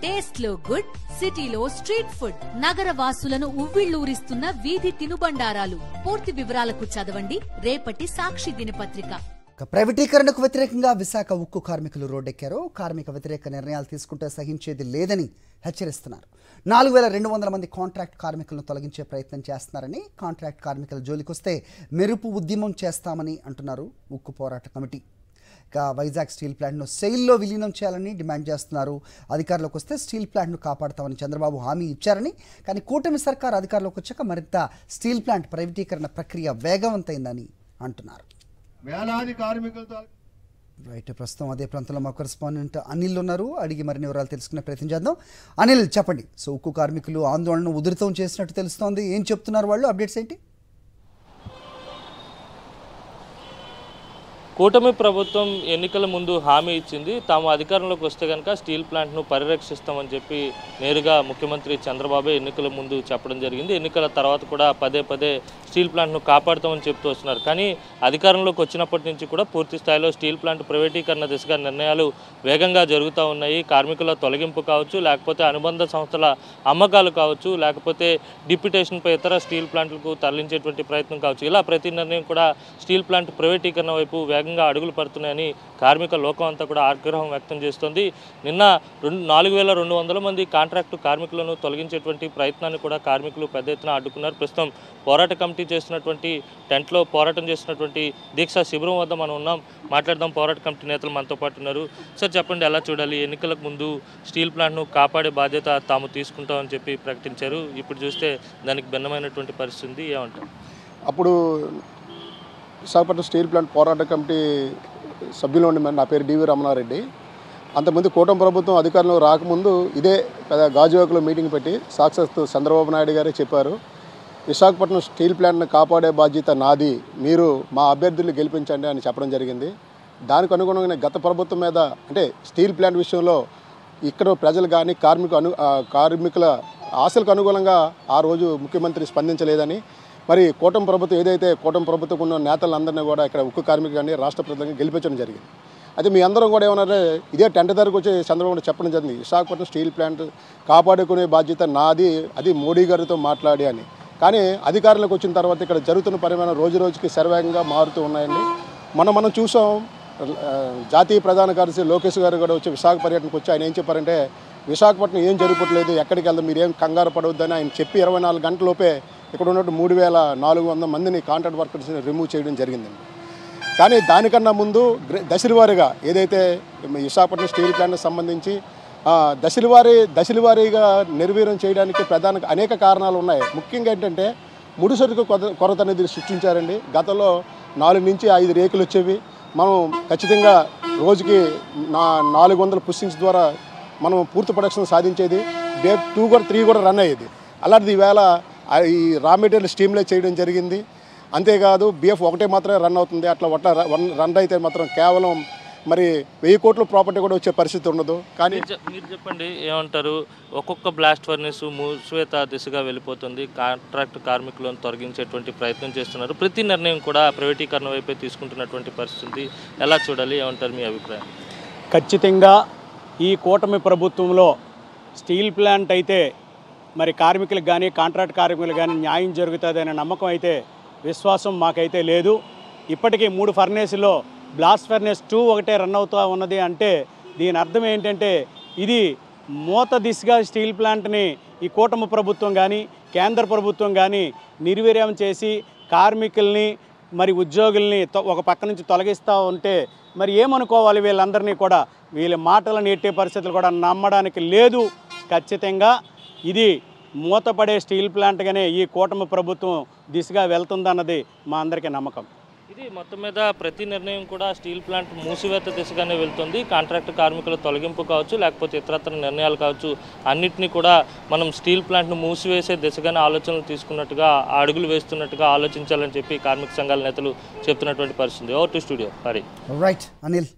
Taste లో good, సిటీలో street food, నగర వాసులను ఉవ్విళ్లూరిస్తున్న వీధి తినుబండారాలు. పూర్తి వివరాలకు చదవండి రేపటి సాక్షి దినపత్రిక. ప్రైవేటీకరణకు వ్యతిరేకంగా విశాఖ ఉక్కు కార్మికులు రోడ్డెక్కారు. కార్మిక వ్యతిరేక నిర్ణయాలు తీసుకుంటే సహించేది లేదని హెచ్చరిస్తున్నారు. 4200 మంది కాంట్రాక్ట్ కార్మికులను తొలగించే ప్రయత్నం చేస్తున్నారని, కాంట్రాక్ట్ కార్మికుల జోలికొస్తే మెరుపు ఉద్యమం చేస్తామని అంటున్నారు ఉక్కు పోరాట కమిటీ. ఇక వైజాగ్ స్టీల్ ప్లాంట్ను సెయిల్లో విలీనం చేయాలని డిమాండ్ చేస్తున్నారు. అధికారంలోకి వస్తే స్టీల్ ప్లాంట్ను కాపాడుతామని చంద్రబాబు హామీ ఇచ్చారని, కానీ కూటమి సర్కారు అధికారంలోకి వచ్చాక మరింత స్టీల్ ప్లాంట్ ప్రైవేటీకరణ ప్రక్రియ వేగవంతమైందని అంటున్నారు. వేలాది కార్మికులతో రైట్, ప్రస్తుతం అదే ప్రాంతంలో మా కరెస్పాండెంట్ అనిల్ ఉన్నారు. అడిగి మరిన్ని వివరాలు తెలుసుకునే ప్రయత్నం చేద్దాం. అనిల్, చెప్పండి. సో ఉక్కు కార్మికులు ఆందోళనను ఉధృతం చేసినట్టు తెలుస్తోంది. ఏం చెప్తున్నారు వాళ్ళు? అప్డేట్స్ ఏంటి? కూటమి ప్రభుత్వం ఎన్నికల ముందు హామీ ఇచ్చింది. తాము అధికారంలోకి వస్తే కనుక స్టీల్ ప్లాంట్ను పరిరక్షిస్తామని చెప్పి నేరుగా ముఖ్యమంత్రి చంద్రబాబు ఎన్నికల ముందు చెప్పడం జరిగింది. ఎన్నికల తర్వాత కూడా పదే పదే స్టీల్ ప్లాంట్ను కాపాడుతామని చెప్తూ వస్తున్నారు. కానీ అధికారంలోకి వచ్చినప్పటి నుంచి కూడా పూర్తి స్థాయిలో స్టీల్ ప్లాంట్ ప్రైవేటీకరణ దిశగా నిర్ణయాలు వేగంగా జరుగుతూ ఉన్నాయి. కార్మికుల తొలగింపు కావచ్చు, లేకపోతే అనుబంధ సంస్థల అమ్మకాలు కావచ్చు, లేకపోతే డిప్యుటేషన్పై ఇతర స్టీల్ ప్లాంట్లకు తరలించేటువంటి ప్రయత్నం కావచ్చు. ఇలా ప్రతి నిర్ణయం కూడా స్టీల్ ప్లాంట్ ప్రైవేటీకరణ వైపు వేగంగా అడుగులు పడుతున్నాయని కార్మిక లోకం అంతా కూడా ఆగ్రహం వ్యక్తం చేస్తోంది. నిన్న 4200 మంది కాంట్రాక్టు కార్మికులను తొలగించేటువంటి ప్రయత్నాన్ని కూడా కార్మికులు పెద్ద ఎత్తున అడ్డుకున్నారు. ప్రస్తుతం పోరాట కమిటీ చేస్తున్నటువంటి టెంట్లో పోరాటం చేస్తున్నటువంటి దీక్షా శిబిరం వద్ద మనం ఉన్నాం. మాట్లాడదాం. పోరాట కమిటీ నేతలు మనతో పాటు ఉన్నారు. సార్, చెప్పండి, ఎలా చూడాలి? ఎన్నికలకు ముందు స్టీల్ ప్లాంట్ను కాపాడే బాధ్యత తాము తీసుకుంటామని చెప్పి ప్రకటించారు. ఇప్పుడు చూస్తే దానికి భిన్నమైనటువంటి పరిస్థితి ఏమంటారు? అప్పుడు విశాఖపట్నం స్టీల్ ప్లాంట్ పోరాట కమిటీ సభ్యులు ఉండి నా పేరు డివి రమణారెడ్డి. అంతకుముందు కూటమి ప్రభుత్వం అధికారంలో రాకముందు ఇదే పెద్ద గాజువాకలో మీటింగ్ పెట్టి సాక్షాత్తు చంద్రబాబు నాయుడు గారే చెప్పారు, విశాఖపట్నం స్టీల్ ప్లాంట్ను కాపాడే బాధ్యత నాది, మీరు మా అభ్యర్థులు గెలిపించండి అని చెప్పడం జరిగింది. దానికి అనుగుణంగా గత ప్రభుత్వం మీద, అంటే స్టీల్ ప్లాంట్ విషయంలో ఇక్కడ ప్రజలు కానీ కార్మికుల ఆశలకు అనుగుణంగా ఆ రోజు ముఖ్యమంత్రి స్పందించలేదని, మరి కూటమి ప్రభుత్వం ఏదైతే కూటమి ప్రభుత్వం ఉన్న నేతలందరినీ కూడా ఇక్కడ ఉక్కు కార్మికులు కానీ రాష్ట్ర ప్రజలను గెలిపించడం జరిగింది. అయితే మీ అందరం కూడా ఏమన్నారంటే ఇదే టెంట్ ధరకు వచ్చి చంద్రబాబు చెప్పడం జరిగింది, విశాఖపట్నం స్టీల్ ప్లాంట్ కాపాడుకునే బాధ్యత నాది, అది మోడీ గారితో మాట్లాడి అని. కానీ అధికారంలోకి వచ్చిన తర్వాత ఇక్కడ జరుగుతున్న పరిమాణం రోజు రోజుకి శరవేగంగా మారుతూ ఉన్నాయండి. మనం చూసాం, జాతీయ ప్రధాన కార్యదర్శి లోకేష్ గారు కూడా వచ్చి విశాఖ పర్యటనకు వచ్చి ఆయన ఏం చెప్పారంటే, విశాఖపట్నం ఏం జరగట్లేదు, ఎక్కడికి వెళ్దాం, మీరేం కంగారు పడవద్దని ఆయన చెప్పి 24 గంటలలోపే ఇక్కడ ఉన్నట్టు 3400 మందిని కాంట్రాక్ట్ వర్కర్స్ని రిమూవ్ చేయడం జరిగిందండి. కానీ దానికన్నా ముందు దశలవారీగా ఏదైతే విశాఖపట్నం స్టీల్ ప్లాంట్కి సంబంధించి దశలవారీగా నిర్వీర్యం చేయడానికి ప్రధాన అనేక కారణాలు ఉన్నాయి. ముఖ్యంగా ఏంటంటే ముడిసరుకు కొరత అనేది సృష్టించారండి. గతంలో 4 నుంచి 5 రేకులు వచ్చేవి. మనం ఖచ్చితంగా రోజుకి 400 పుషింగ్స్ ద్వారా మనం పూర్తి ప్రొడక్షన్ సాధించేది. BF 2 కూడా 3 కూడా రన్ అయ్యేది. అలాంటిది ఈవేళ ఈ రా మెటీరియల్ స్టీమ్లైజ్ చేయడం జరిగింది. అంతేకాదు BF 1 మాత్రమే రన్ అవుతుంది. అట్లా రన్ అయితే మాత్రం కేవలం మరి 1000 కోట్ల ప్రాపర్టీ కూడా వచ్చే పరిస్థితి ఉండదు. కానీ మీరు చెప్పండి, ఏమంటారు? ఒక్కొక్క బ్లాస్ట్ ఫర్నేస్ మూసివేత దిశగా వెళ్ళిపోతుంది. కాంట్రాక్ట్ కార్మికులను తొలగించేటువంటి ప్రయత్నం చేస్తున్నారు. ప్రతి నిర్ణయం కూడా ప్రైవేటీకరణ వైపే తీసుకుంటున్నటువంటి పరిస్థితి ఎలా చూడాలి? ఏమంటారు మీ అభిప్రాయం? ఖచ్చితంగా ఈ కూటమి ప్రభుత్వంలో స్టీల్ ప్లాంట్ అయితే మరి కార్మికులకు కానీ కాంట్రాక్ట్ కార్మికులకు కానీ న్యాయం జరుగుతుందనే నమ్మకం అయితే, విశ్వాసం మాకైతే లేదు. ఇప్పటికీ 3 ఫర్నేసులో బ్లాస్ట్ ఫర్నేస్ 2 ఒకటే రన్ అవుతూ ఉన్నది అంటే దీని అర్థం ఏంటంటే ఇది మూత దిశగా స్టీల్ ప్లాంట్ని ఈ కూటమి ప్రభుత్వం కానీ కేంద్ర ప్రభుత్వం కానీ నిర్వీర్యం చేసి కార్మికుల్ని మరి ఉద్యోగుల్ని ఒక పక్క నుంచి తొలగిస్తూ ఉంటే మరి ఏమనుకోవాలి? వీళ్ళందరినీ కూడా వీళ్ళ మాటలను ఎట్టే పరిస్థితులు కూడా నమ్మడానికి లేదు. ఖచ్చితంగా ఇది మూతపడే స్టీల్ ప్లాంట్గానే ఈ కూటమి ప్రభుత్వం దిశగా వెళ్తుందన్నది మా అందరికీ నమ్మకం. ఇది మొత్తం మీద ప్రతి నిర్ణయం కూడా స్టీల్ ప్లాంట్ మూసివేత దిశగానే వెళ్తుంది. కాంట్రాక్ట్ కార్మికుల తొలగింపు కావచ్చు, లేకపోతే ఇతరత్ర నిర్ణయాలు కావచ్చు, అన్నింటినీ కూడా మనం స్టీల్ ప్లాంట్ను మూసివేసే దిశగానే ఆలోచనలు తీసుకున్నట్టుగా, అడుగులు వేస్తున్నట్టుగా ఆలోచించాలని చెప్పి కార్మిక సంఘాల నేతలు చెప్తున్నటువంటి పరిస్థితి. Over to studio. Right Anil.